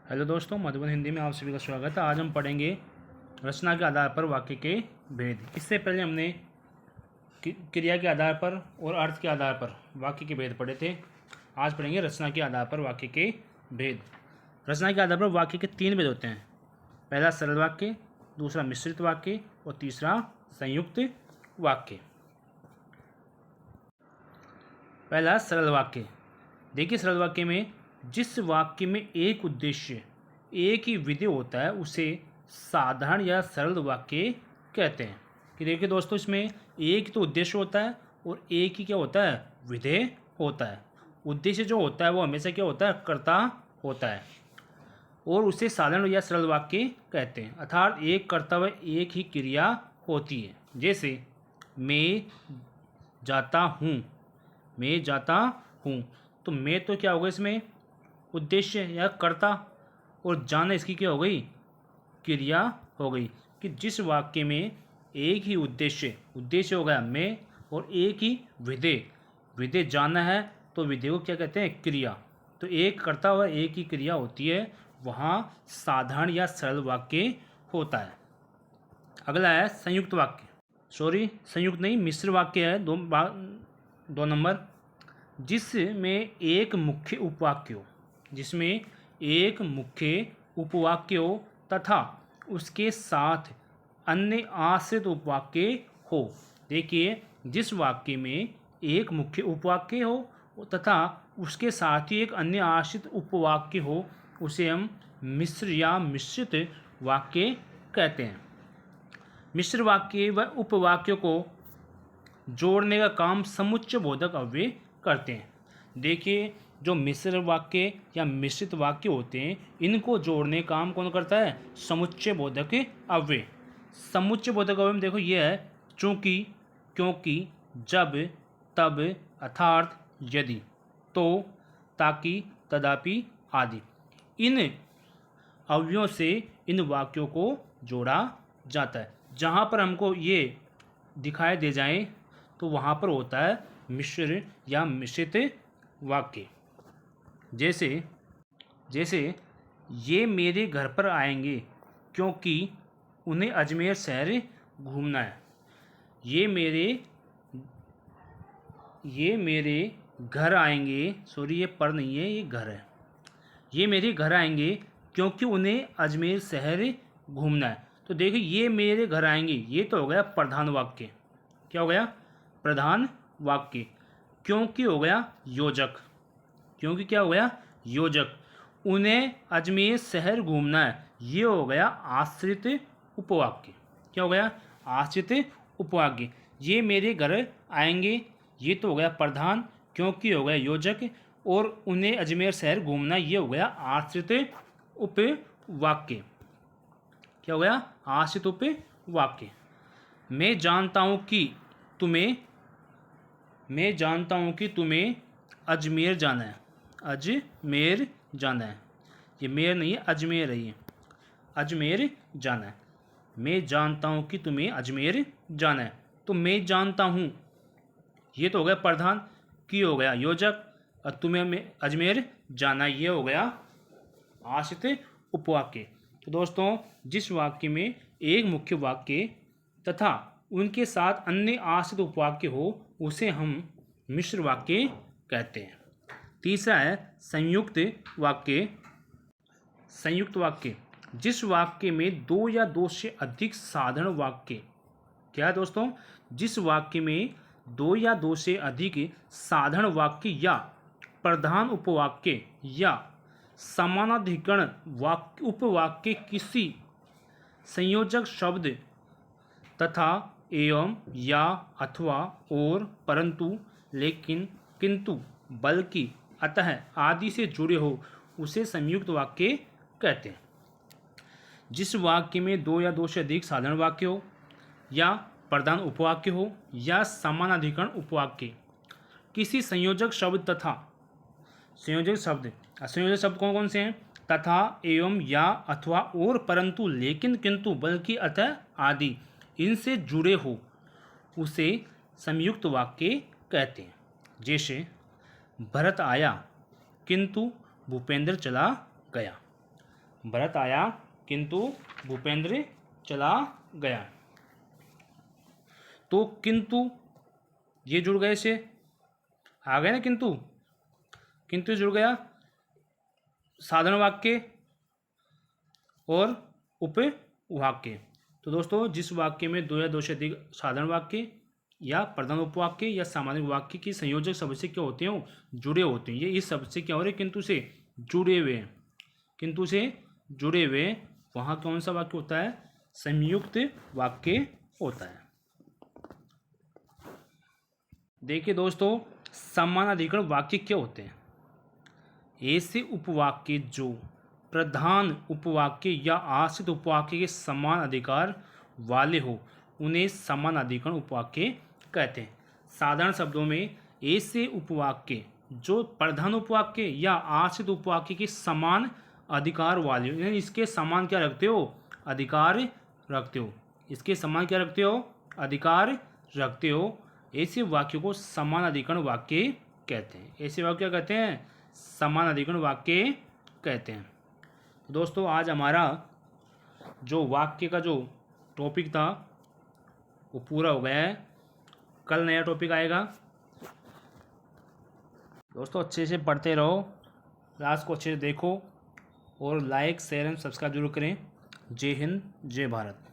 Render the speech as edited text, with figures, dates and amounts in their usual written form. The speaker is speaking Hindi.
हेलो दोस्तों, मधुबन हिंदी में आप सभी का स्वागत है। आज हम पढ़ेंगे रचना के आधार पर वाक्य के भेद। इससे पहले हमने क्रिया के आधार पर और अर्थ के आधार पर वाक्य के भेद पढ़े थे। आज पढ़ेंगे रचना के आधार पर वाक्य के भेद। रचना के आधार पर वाक्य के 3 भेद होते हैं। पहला सरल वाक्य, दूसरा मिश्रित वाक्य और तीसरा संयुक्त वाक्य। पहला सरल वाक्य। देखिए, सरल वाक्य में जिस वाक्य में एक उद्देश्य, एक ही विधेय होता है उसे साधारण या सरल वाक्य कहते हैं। कि देखिए दोस्तों, इसमें एक तो उद्देश्य होता है और एक ही क्या होता है, विधेय होता है। उद्देश्य जो होता है वो हमेशा क्या होता है, कर्ता होता है और उसे साधारण या सरल वाक्य कहते हैं। अर्थात एक कर्तव्य, एक ही क्रिया होती है। जैसे मैं जाता हूँ, मैं जाता हूँ, तो मैं तो क्या होगा इसमें उद्देश्य या कर्ता, और जाना इसकी क्या हो गई, क्रिया हो गई। कि जिस वाक्य में एक ही उद्देश्य हो गया मैं, और एक ही विधेय जाना है, तो विधेय को क्या कहते हैं, क्रिया। तो एक कर्ता हुआ, एक ही क्रिया होती है, वहाँ साधारण या सरल वाक्य होता है। अगला है संयुक्त वाक्य। संयुक्त नहीं, मिश्र वाक्य है। दो नंबर, जिसमें एक मुख्य उपवाक्य हो, जिसमें एक मुख्य उपवाक्य हो तथा उसके साथ अन्य आश्रित उपवाक्य हो। देखिए, जिस वाक्य में एक मुख्य उपवाक्य हो तथा उसके साथ ही एक अन्य आश्रित उपवाक्य हो, उसे हम मिश्र या मिश्रित वाक्य कहते हैं। मिश्र वाक्य व उपवाक्यों को जोड़ने का काम समुच्चय बोधक अव्यय करते हैं। देखिए, जो मिश्र वाक्य या मिश्रित वाक्य होते हैं, इनको जोड़ने का काम कौन करता है, समुच्चय बोधक अव्यय। समुच्चय बोधक अव्यय में देखो ये है चूंकि, क्योंकि, जब, तब, अर्थात, यदि, तो, ताकि, तदापि आदि। इन अवयवों से इन वाक्यों को जोड़ा जाता है। जहाँ पर हमको ये दिखाई दे जाए तो वहाँ पर होता है मिश्र या मिश्रित वाक्य। जैसे ये मेरे घर पर आएंगे क्योंकि उन्हें अजमेर शहर घूमना है। ये मेरे घर आएंगे, सॉरी ये पर नहीं है, ये घर है। ये मेरे घर आएंगे क्योंकि उन्हें अजमेर शहर घूमना है। तो देखिए, ये मेरे घर आएंगे, ये तो हो गया प्रधान वाक्य। क्या हो गया, प्रधान वाक्य। क्योंकि हो गया योजक, क्योंकि क्या हो गया, योजक। उन्हें अजमेर शहर घूमना है, ये हो गया आश्रित उपवाक्य। क्या हो गया, आश्रित उपवाक्य। ये मेरे घर आएंगे, ये तो हो गया प्रधान, क्योंकि हो गया योजक, और उन्हें अजमेर शहर घूमना, ये हो गया आश्रित उपवाक्य। क्या हो गया, आश्रित उपवाक्य। मैं जानता हूँ कि तुम्हें अजमेर जाना है। अजमेर जाना है, ये मेर नहीं है, अजमेर है, ये अजमेर जाना है। मैं जानता हूँ कि तुम्हें अजमेर जाना है, तो मैं जानता हूँ, ये तो हो गया प्रधान, की हो गया योजक, और तुम्हें अजमेर जाना, ये हो गया आश्रित उपवाक्य। तो दोस्तों, जिस वाक्य में एक मुख्य वाक्य तथा उनके साथ अन्य आश्रित उपवाक्य हो, उसे हम मिश्र वाक्य कहते हैं। तीसरा है संयुक्त वाक्य। संयुक्त वाक्य, जिस वाक्य में दो या दो से अधिक साधारण वाक्य, क्या है दोस्तों, जिस वाक्य में दो या दो से अधिक साधारण वाक्य या प्रधान उपवाक्य या समानाधिकरण उपवाक्य किसी संयोजक शब्द तथा एवं, या, अथवा, और, परंतु, लेकिन, किंतु, बल्कि, अतः आदि से जुड़े हो, उसे संयुक्त वाक्य कहते हैं। जिस वाक्य में दो या दो से अधिक साधारण वाक्य हो या प्रधान उपवाक्य हो या समानाधिकरण उपवाक्य किसी संयोजक शब्द तथा संयोजक शब्द कौन कौन से हैं, तथा, एवं, या, अथवा, और, परंतु, लेकिन, किंतु, बल्कि, अतः आदि इनसे जुड़े हो, उसे संयुक्त वाक्य कहते हैं। जैसे भरत आया किंतु भूपेंद्र चला गया। भरत आया किंतु भूपेंद्र चला गया। तो किंतु ये जुड़ गए से आ गए ना, किंतु जुड़ गया साधारण वाक्य और उपवाक्य। तो दोस्तों जिस वाक्य में दो या दो से अधिक साधारण वाक्य या प्रधान उपवाक्य या सामान्य वाक्य की संयोजक शब्द से क्या होते हैं, जुड़े होते हैं, ये इस शब्द से क्या हो रहे हैं, किंतु से जुड़े हुए, किंतु से जुड़े हुए, वहाँ कौन सा वाक्य होता है, संयुक्त वाक्य होता है। देखिए दोस्तों समानाधिकरण वाक्य क्या होते हैं। ऐसे उपवाक्य जो प्रधान उपवाक्य या आश्रित उपवाक्य के समान अधिकार वाले हो उन्हें समानाधिकरण उपवाक्य कहते हैं। साधारण शब्दों में ऐसे उपवाक्य जो प्रधान उपवाक्य या आश्रित उपवाक्य के समान अधिकार वाले हो, इसके समान क्या रखते हो, अधिकार रखते हो, इसके समान क्या रखते हो, अधिकार रखते हो, ऐसे वाक्यों को समानाधिकरण वाक्य कहते हैं। ऐसे वाक्य क्या कहते हैं, समानाधिकरण वाक्य कहते हैं। तो दोस्तों आज हमारा जो वाक्य का जो टॉपिक था वो पूरा हो गया है। कल नया टॉपिक आएगा। दोस्तों अच्छे से पढ़ते रहो, क्लास को अच्छे से देखो और लाइक शेयर एंड सब्सक्राइब जरूर करें। जय हिंद जय भारत।